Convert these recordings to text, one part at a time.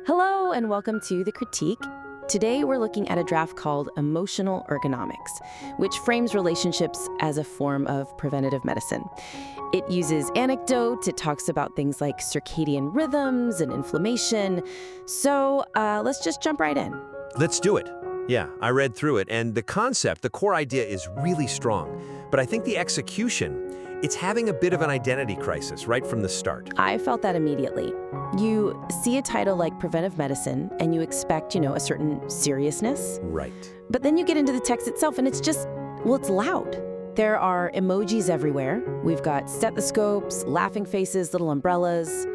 Hello and welcome to The Critique. Today we're looking at a draft called Emotional Ergonomics, which frames relationships as a form of preventative medicine. It uses anecdotes, it talks about things like circadian rhythms and inflammation. So let's just jump right in. Let's do it. Yeah, I read through it, and the concept, the core idea is really strong. But I think the execution, it's having a bit of an identity crisis right from the start. I felt that immediately. You see a title like preventive medicine and you expect, a certain seriousness. Right. But then you get into the text itself and it's just, it's loud. There are emojis everywhere. We've got stethoscopes, laughing faces, little umbrellas.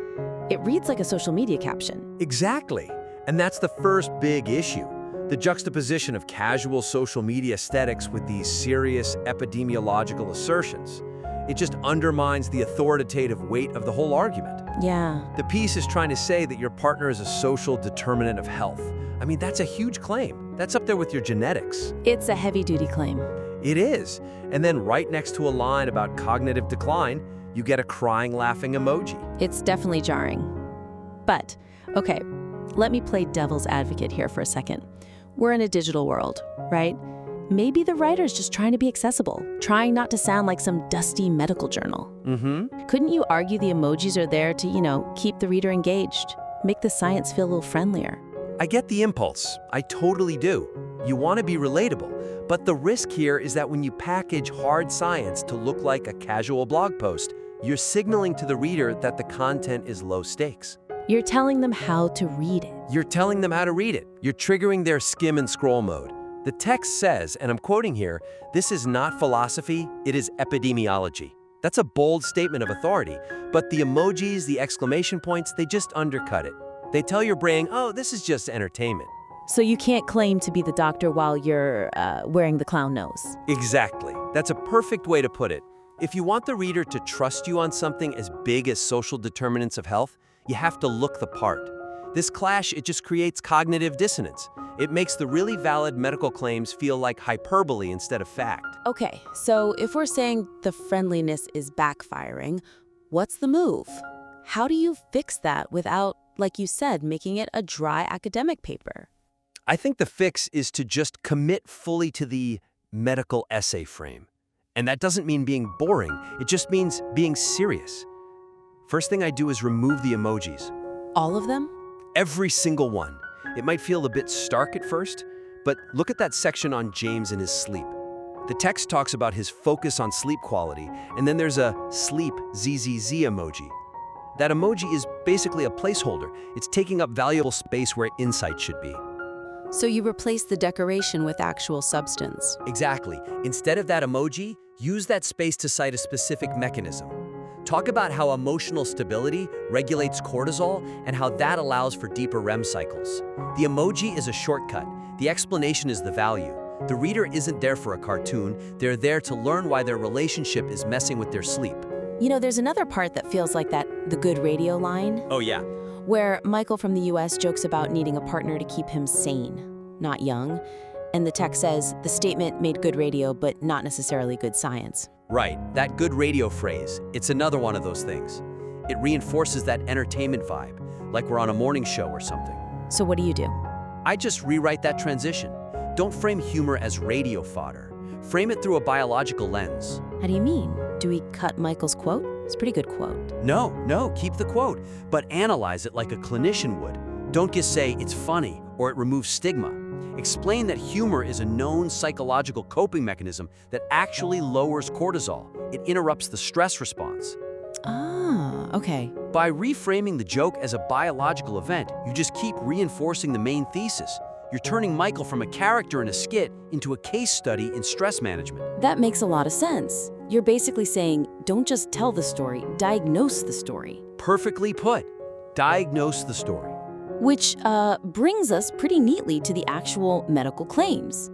It reads like a social media caption. Exactly. And that's the first big issue. The juxtaposition of casual social media aesthetics with these serious epidemiological assertions. It just undermines the authoritative weight of the whole argument. Yeah. The piece is trying to say that your partner is a social determinant of health. I mean, that's a huge claim. That's up there with your genetics. It's a heavy-duty claim. It is. And then right next to a line about cognitive decline, you get a crying, laughing emoji. It's definitely jarring. But, okay, let me play devil's advocate here for a second. We're in a digital world, right? Maybe the writer's just trying to be accessible, trying not to sound like some dusty medical journal. Couldn't you argue the emojis are there to, keep the reader engaged, make the science feel a little friendlier? I get the impulse. I totally do. You want to be relatable. But the risk here is that when you package hard science to look like a casual blog post, you're signaling to the reader that the content is low stakes. You're telling them how to read it. You're telling them how to read it. You're triggering their skim and scroll mode. The text says, and I'm quoting here, "This is not philosophy, it is epidemiology." That's a bold statement of authority, but the emojis, the exclamation points, they just undercut it. They tell your brain, oh, this is just entertainment. So you can't claim to be the doctor while you're wearing the clown nose. Exactly. That's a perfect way to put it. If you want the reader to trust you on something as big as social determinants of health, you have to look the part. This clash, it just creates cognitive dissonance. It makes the really valid medical claims feel like hyperbole instead of fact. Okay, so if we're saying the friendliness is backfiring, what's the move? How do you fix that without, like you said, making it a dry academic paper? I think the fix is to just commit fully to the medical essay frame. And that doesn't mean being boring, it just means being serious. First thing I do is remove the emojis. All of them? Every single one. It might feel a bit stark at first, but look at that section on James and his sleep. The text talks about his focus on sleep quality, and then there's a sleep ZZZ emoji. That emoji is basically a placeholder. It's taking up valuable space where insight should be. So you replace the decoration with actual substance. Exactly. Instead of that emoji, use that space to cite a specific mechanism. Talk about how emotional stability regulates cortisol and how that allows for deeper REM cycles. The emoji is a shortcut. The explanation is the value. The reader isn't there for a cartoon. They're there to learn why their relationship is messing with their sleep. There's another part that feels like the good radio line. Oh, yeah. Where Michael from the US jokes about needing a partner to keep him sane, not young. And the text says, the statement made good radio, but not necessarily good science. Right, that good radio phrase, it's another one of those things. It reinforces that entertainment vibe, like we're on a morning show or something. So what do you do? I just rewrite that transition. Don't frame humor as radio fodder. Frame it through a biological lens. How do you mean? Do we cut Michael's quote? It's a pretty good quote. No, keep the quote, but analyze it like a clinician would. Don't just say it's funny or it removes stigma. Explain that humor is a known psychological coping mechanism that actually lowers cortisol. It interrupts the stress response. Ah, okay. By reframing the joke as a biological event, you just keep reinforcing the main thesis. You're turning Michael from a character in a skit into a case study in stress management. That makes a lot of sense. You're basically saying, don't just tell the story, diagnose the story. Perfectly put. Diagnose the story. Which brings us pretty neatly to the actual medical claims.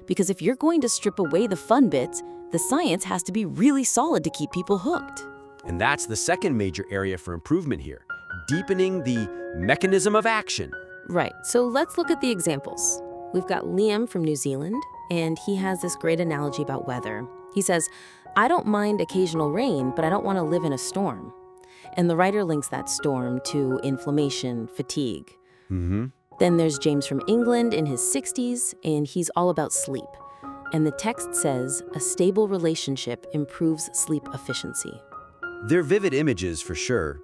Because if you're going to strip away the fun bits, the science has to be really solid to keep people hooked. And that's the second major area for improvement here, deepening the mechanism of action. Right, so let's look at the examples. We've got Liam from New Zealand, and he has this great analogy about weather. He says, I don't mind occasional rain, but I don't want to live in a storm. And the writer links that storm to inflammation, fatigue. Mm-hmm. Then there's James from England in his 60s, and he's all about sleep. And the text says a stable relationship improves sleep efficiency. They're vivid images for sure.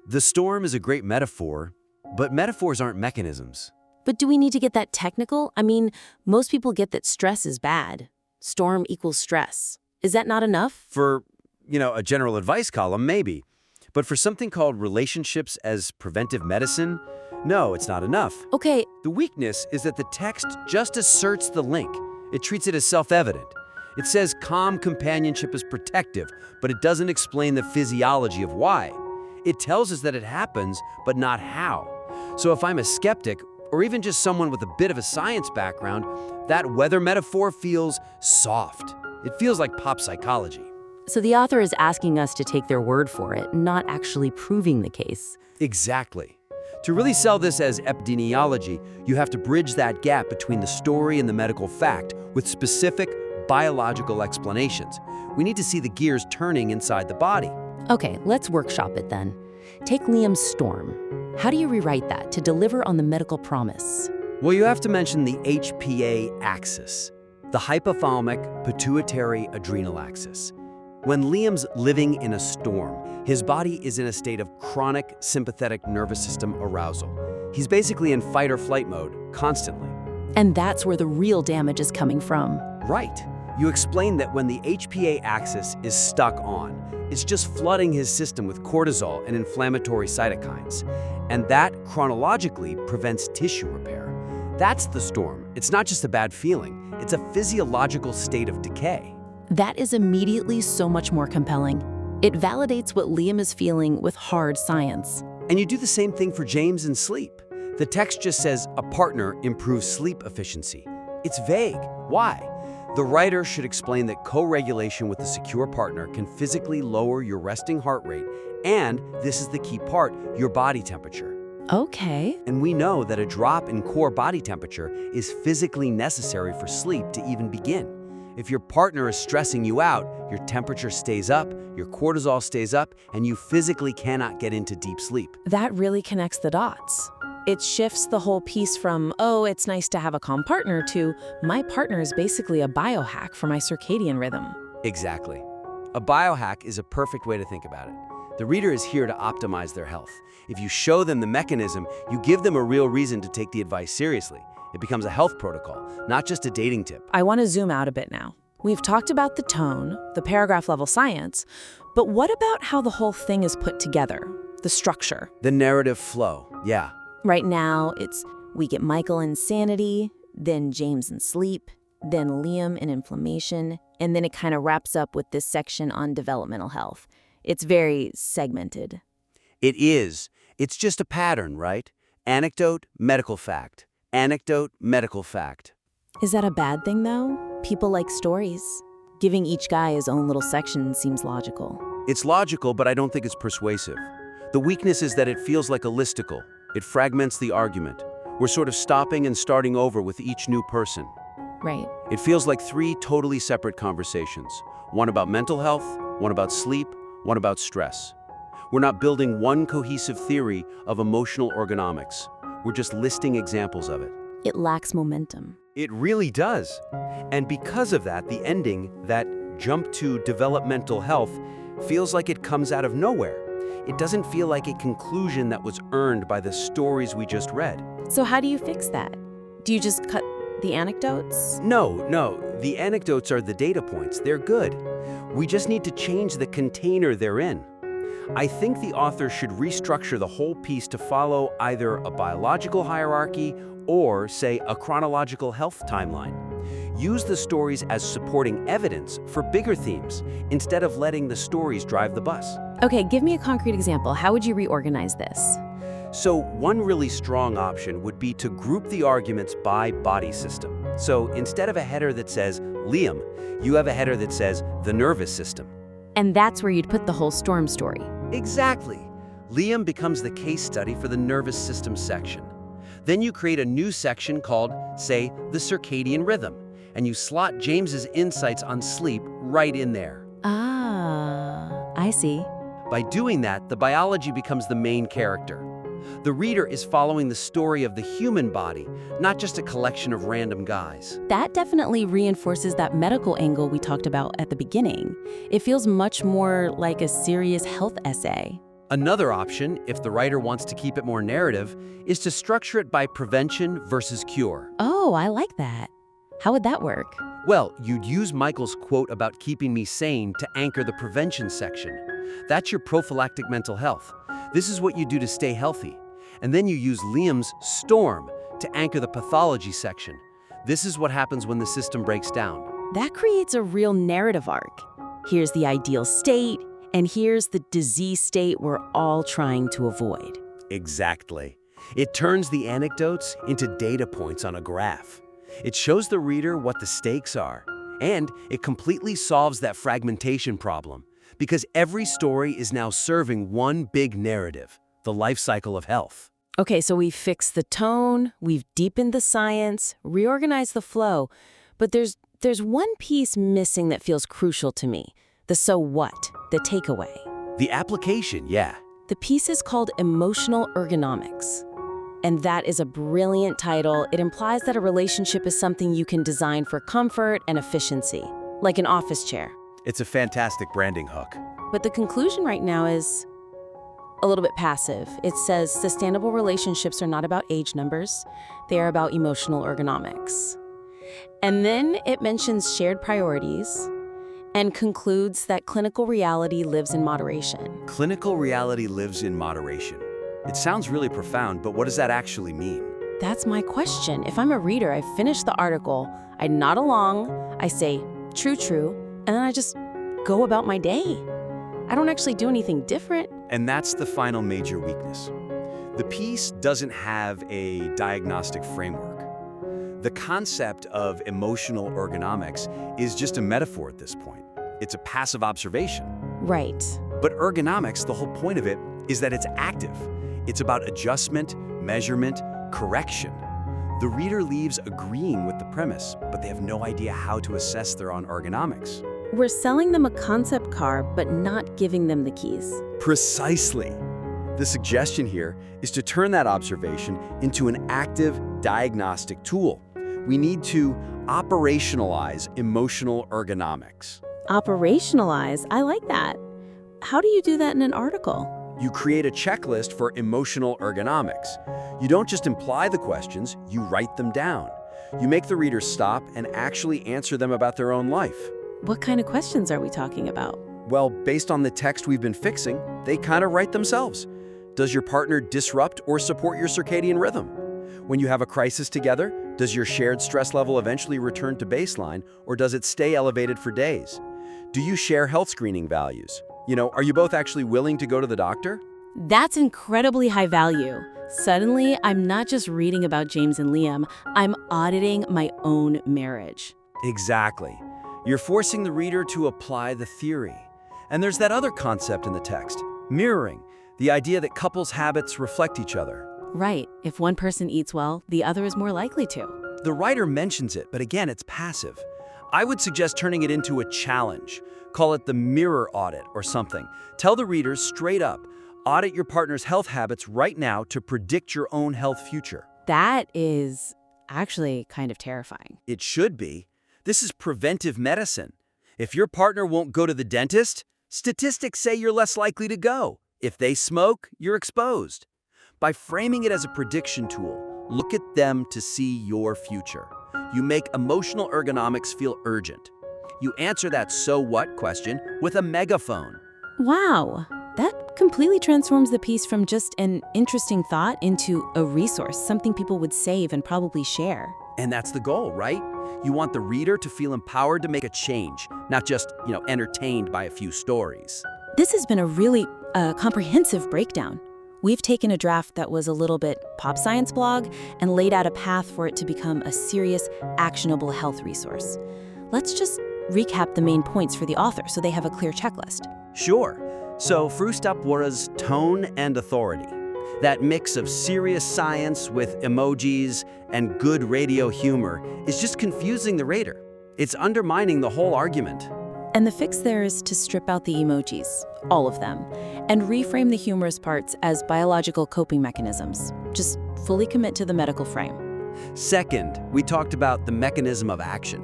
The storm is a great metaphor, but metaphors aren't mechanisms. But do we need to get that technical? I mean, most people get that stress is bad. Storm equals stress. Is that not enough? For, a general advice column, maybe. But for something called relationships as preventive medicine, no, it's not enough. Okay, The weakness is that the text just asserts the link. It treats it as self-evident. It says calm companionship is protective, but it doesn't explain the physiology of why. It tells us that it happens, but not how. So if I'm a skeptic, or even just someone with a bit of a science background, that weather metaphor feels soft. It feels like pop psychology. so the author is asking us to take their word for it, not actually proving the case. Exactly. To really sell this as epidemiology, you have to bridge that gap between the story and the medical fact with specific biological explanations. We need to see the gears turning inside the body. Okay, let's workshop it then. Take Liam's storm. How do you rewrite that to deliver on the medical promise? Well, you have to mention the HPA axis, the hypothalamic pituitary adrenal axis. When Liam's living in a storm, his body is in a state of chronic sympathetic nervous system arousal. He's basically in fight or flight mode, constantly. And that's where the real damage is coming from. Right. You explained that when the HPA axis is stuck on, it's just flooding his system with cortisol and inflammatory cytokines. And that chronologically prevents tissue repair. That's the storm. It's not just a bad feeling. It's a physiological state of decay. That is immediately so much more compelling. It validates what Liam is feeling with hard science. And you do the same thing for James in sleep. The text just says a partner improves sleep efficiency. It's vague. Why? The writer should explain that co-regulation with a secure partner can physically lower your resting heart rate, and this is the key part, your body temperature. Okay. And we know that a drop in core body temperature is physically necessary for sleep to even begin. If your partner is stressing you out, your temperature stays up, your cortisol stays up, and you physically cannot get into deep sleep. That really connects the dots. It shifts the whole piece from, oh, it's nice to have a calm partner, to my partner is basically a biohack for my circadian rhythm. Exactly. A biohack is a perfect way to think about it. The reader is here to optimize their health. If you show them the mechanism, you give them a real reason to take the advice seriously. It becomes a health protocol, not just a dating tip. I want to zoom out a bit now. We've talked about the tone, the paragraph level science, but what about how the whole thing is put together? The structure. The narrative flow, yeah. Right now, we get Michael in sanity, then James in sleep, then Liam in inflammation, and then it kind of wraps up with this section on developmental health. It's very segmented. It is. It's just a pattern, right? Anecdote, medical fact. Anecdote, medical fact. Is that a bad thing, though? People like stories. Giving each guy his own little section seems logical. It's logical, but I don't think it's persuasive. The weakness is that it feels like a listicle. It fragments the argument. We're sort of stopping and starting over with each new person. Right. It feels like three totally separate conversations. One about mental health, one about sleep, one about stress. We're not building one cohesive theory of emotional ergonomics. We're just listing examples of it. It lacks momentum. It really does. And because of that, the ending, that jump to developmental health, feels like it comes out of nowhere. It doesn't feel like a conclusion that was earned by the stories we just read. So how do you fix that? Do you just cut the anecdotes? No. The anecdotes are the data points. They're good. We just need to change the container they're in. I think the author should restructure the whole piece to follow either a biological hierarchy or, say, a chronological health timeline. Use the stories as supporting evidence for bigger themes, instead of letting the stories drive the bus. Okay, give me a concrete example. How would you reorganize this? So one really strong option would be to group the arguments by body system. So instead of a header that says Liam, you have a header that says the nervous system. And that's where you'd put the whole storm story. Exactly. Liam becomes the case study for the nervous system section. Then you create a new section called, say, the circadian rhythm, and you slot James's insights on sleep right in there. Ah, I see. By doing that, the biology becomes the main character. The reader is following the story of the human body, not just a collection of random guys. That definitely reinforces that medical angle we talked about at the beginning. It feels much more like a serious health essay. Another option, if the writer wants to keep it more narrative, is to structure it by prevention versus cure. Oh, I like that. How would that work? Well, you'd use Michael's quote about keeping me sane to anchor the prevention section. That's your prophylactic mental health. This is what you do to stay healthy. And then you use Liam's storm to anchor the pathology section. This is what happens when the system breaks down. That creates a real narrative arc. Here's the ideal state, and here's the disease state we're all trying to avoid. Exactly. It turns the anecdotes into data points on a graph. It shows the reader what the stakes are, and it completely solves that fragmentation problem, because every story is now serving one big narrative, the life cycle of health. Okay, so we've fixed the tone, we've deepened the science, reorganized the flow, but there's one piece missing that feels crucial to me, the so what, the takeaway. The application, yeah. The piece is called Emotional Ergonomics. And that is a brilliant title. It implies that a relationship is something you can design for comfort and efficiency, like an office chair. It's a fantastic branding hook. But the conclusion right now is a little bit passive. It says sustainable relationships are not about age numbers, they are about emotional ergonomics. And then it mentions shared priorities and concludes that clinical reality lives in moderation. Clinical reality lives in moderation. It sounds really profound, but what does that actually mean? That's my question. If I'm a reader, I finish the article, I nod along, I say, true, true, and then I just go about my day. I don't actually do anything different. And that's the final major weakness. The piece doesn't have a diagnostic framework. The concept of emotional ergonomics is just a metaphor at this point. It's a passive observation. Right. But ergonomics, the whole point of it, is that it's active. It's about adjustment, measurement, correction. The reader leaves agreeing with the premise, but they have no idea how to assess their own ergonomics. We're selling them a concept car, but not giving them the keys. Precisely. The suggestion here is to turn that observation into an active diagnostic tool. We need to operationalize emotional ergonomics. Operationalize? I like that. How do you do that in an article? You create a checklist for emotional ergonomics. You don't just imply the questions, you write them down. You make the reader stop and actually answer them about their own life. What kind of questions are we talking about? Well, based on the text we've been fixing, they kind of write themselves. Does your partner disrupt or support your circadian rhythm? When you have a crisis together, does your shared stress level eventually return to baseline, or does it stay elevated for days? Do you share health screening values? Are you both actually willing to go to the doctor? That's incredibly high value. Suddenly, I'm not just reading about James and Liam, I'm auditing my own marriage. Exactly. You're forcing the reader to apply the theory. And there's that other concept in the text, mirroring, the idea that couples' habits reflect each other. Right. If one person eats well, the other is more likely to. The writer mentions it, but again, it's passive. I would suggest turning it into a challenge. Call it the mirror audit or something. Tell the readers straight up, audit your partner's health habits right now to predict your own health future. That is actually kind of terrifying. It should be. This is preventive medicine. If your partner won't go to the dentist, statistics say you're less likely to go. If they smoke, you're exposed. By framing it as a prediction tool, look at them to see your future. You make emotional ergonomics feel urgent. You answer that so what question with a megaphone. Wow, that completely transforms the piece from just an interesting thought into a resource, something people would save and probably share. And that's the goal, right? You want the reader to feel empowered to make a change, not just, entertained by a few stories. This has been a really comprehensive breakdown. We've taken a draft that was a little bit pop science blog and laid out a path for it to become a serious, actionable health resource. Let's just recap the main points for the author so they have a clear checklist. Sure. So first up was tone and authority. That mix of serious science with emojis and good radio humor is just confusing the reader. It's undermining the whole argument. And the fix there is to strip out the emojis, all of them, and reframe the humorous parts as biological coping mechanisms. Just fully commit to the medical frame. Second, we talked about the mechanism of action.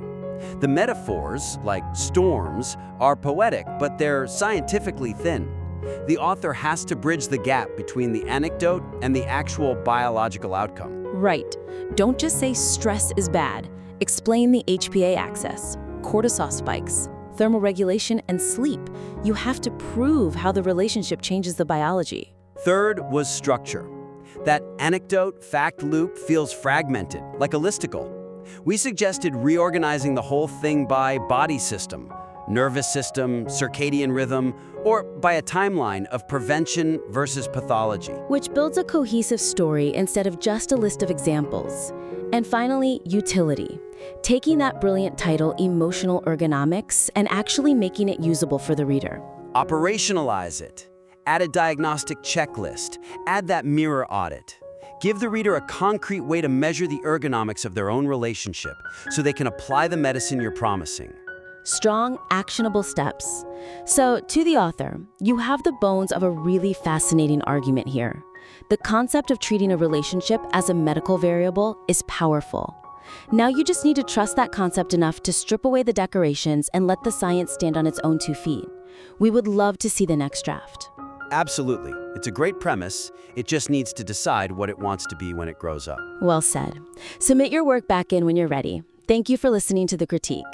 The metaphors, like storms, are poetic, but they're scientifically thin. The author has to bridge the gap between the anecdote and the actual biological outcome. Right. Don't just say stress is bad. Explain the HPA axis, cortisol spikes, thermoregulation, and sleep. You have to prove how the relationship changes the biology. Third was structure. That anecdote fact loop feels fragmented, like a listicle. We suggested reorganizing the whole thing by body system, nervous system, circadian rhythm, or by a timeline of prevention versus pathology. Which builds a cohesive story instead of just a list of examples. And finally, utility. Taking that brilliant title, Emotional Ergonomics, and actually making it usable for the reader. Operationalize it. Add a diagnostic checklist. Add that mirror audit. Give the reader a concrete way to measure the ergonomics of their own relationship so they can apply the medicine you're promising. Strong, actionable steps. So, to the author, you have the bones of a really fascinating argument here. The concept of treating a relationship as a medical variable is powerful. Now you just need to trust that concept enough to strip away the decorations and let the science stand on its own 2 feet. We would love to see the next draft. Absolutely. It's a great premise. It just needs to decide what it wants to be when it grows up. Well said. Submit your work back in when you're ready. Thank you for listening to The Critique.